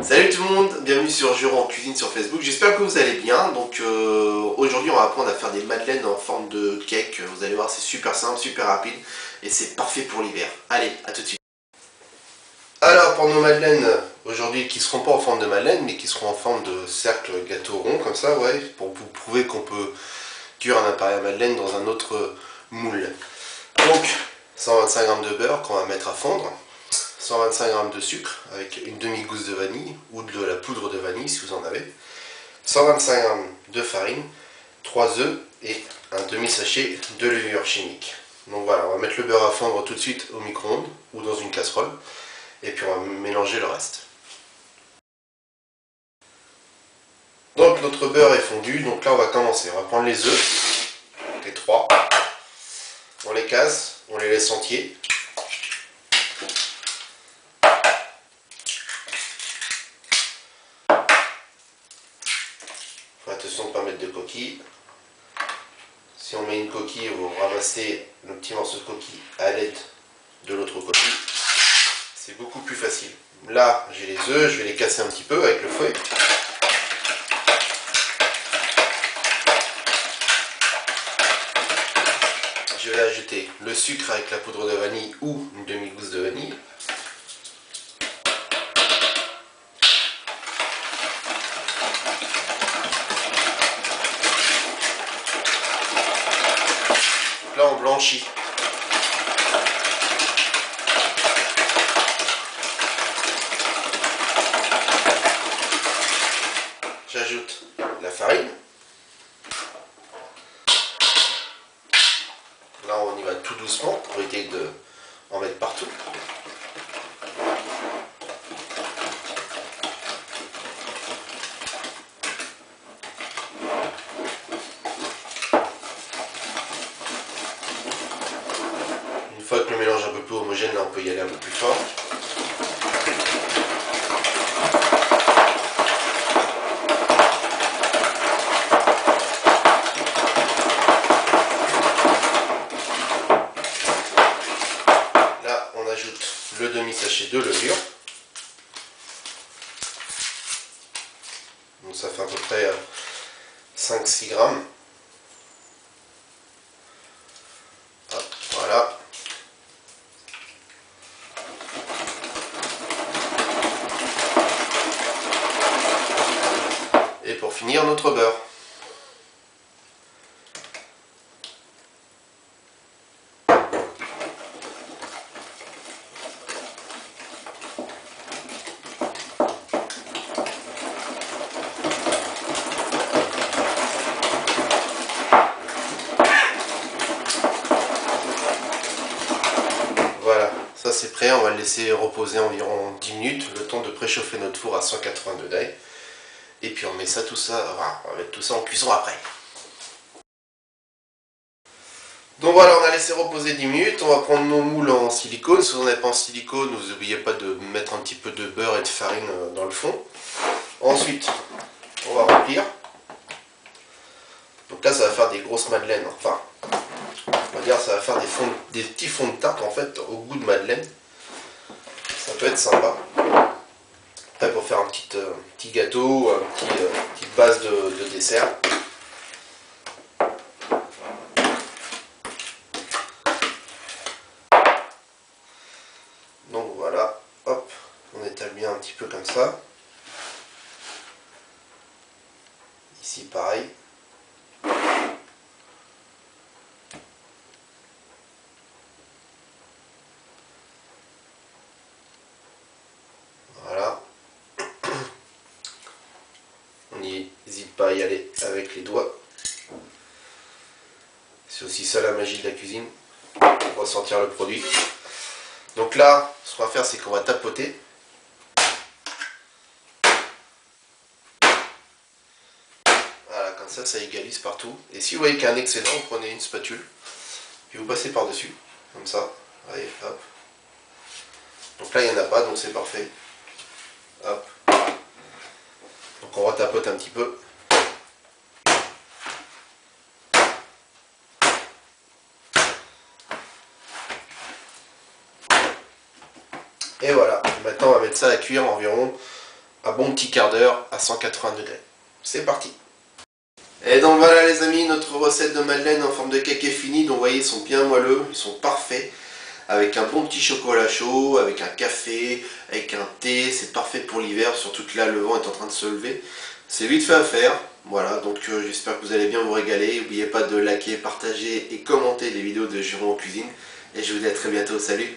Salut tout le monde, bienvenue sur Jérôme en cuisine sur Facebook, j'espère que vous allez bien. Donc aujourd'hui on va apprendre à faire des madeleines en forme de cake. Vous allez voir, c'est super simple, super rapide et c'est parfait pour l'hiver. Allez, à tout de suite. Alors pour nos madeleines, aujourd'hui qui seront pas en forme de madeleine mais qui seront en forme de cercle gâteau rond comme ça, ouais, pour vous prouver qu'on peut cuire un appareil à madeleine dans un autre moule. Donc 125 g de beurre qu'on va mettre à fondre. 125 g de sucre avec une demi-gousse de vanille ou de la poudre de vanille si vous en avez, 125 g de farine, 3 œufs et un demi-sachet de levure chimique. Donc voilà, on va mettre le beurre à fondre tout de suite au micro-ondes ou dans une casserole et puis on va mélanger le reste. Donc notre beurre est fondu, donc là on va commencer. On va prendre les œufs, les 3, on les casse, on les laisse entiers. Attention de ne pas mettre de coquille. Si on met une coquille, vous ramassez le petit morceau de coquille à l'aide de l'autre coquille. C'est beaucoup plus facile. Là, j'ai les œufs, je vais les casser un petit peu avec le fouet. Je vais ajouter le sucre avec la poudre de vanille ou une demi-gousse de vanille. Là on blanchit. J'ajoute la farine. Là on y va tout doucement pour éviter d'en mettre partout. Une fois que le mélange est un peu plus homogène, là on peut y aller un peu plus fort. Là on ajoute le demi-sachet de levure. Donc ça fait à peu près 5-6 grammes. Hop, voilà. Et pour finir, notre beurre. Voilà, ça c'est prêt, on va le laisser reposer environ 10 minutes, le temps de préchauffer notre four à 180 degrés. Et puis on met ça, tout ça, enfin, on va mettre tout ça en cuisson après. Donc voilà, on a laissé reposer 10 minutes, on va prendre nos moules en silicone. Si vous n'en avez pas en silicone, vous n'oubliez pas de mettre un petit peu de beurre et de farine dans le fond. Ensuite, on va remplir. Donc là, ça va faire des grosses madeleines, enfin, on va dire ça va faire des petits fonds de tarte en fait au goût de madeleine. Ça peut être sympa. Après pour faire un petit gâteau, petite base de dessert. Donc voilà, hop, on étale bien un petit peu comme ça. Ici pareil. Voilà. On n'hésite pas à y aller avec les doigts. C'est aussi ça la magie de la cuisine, ressentir le produit. Donc là, ce qu'on va faire, c'est qu'on va tapoter. Voilà, comme ça égalise partout. Et si vous voyez qu'il y a un excédent, vous prenez une spatule, puis vous passez par-dessus, comme ça. Allez, hop. Donc là, il n'y en a pas, donc c'est parfait. Hop. Donc on retapote un petit peu. Et voilà, maintenant on va mettre ça à cuire environ un bon petit quart d'heure à 180 degrés. C'est parti. Et donc voilà les amis, notre recette de madeleine en forme de cake est finie. Donc vous voyez, ils sont bien moelleux, ils sont parfaits. Avec un bon petit chocolat chaud, avec un café, avec un thé, c'est parfait pour l'hiver, surtout que là le vent est en train de se lever. C'est vite fait à faire, voilà, donc j'espère que vous allez bien vous régaler. N'oubliez pas de liker, partager et commenter les vidéos de Jérôme en cuisine. Et je vous dis à très bientôt, salut!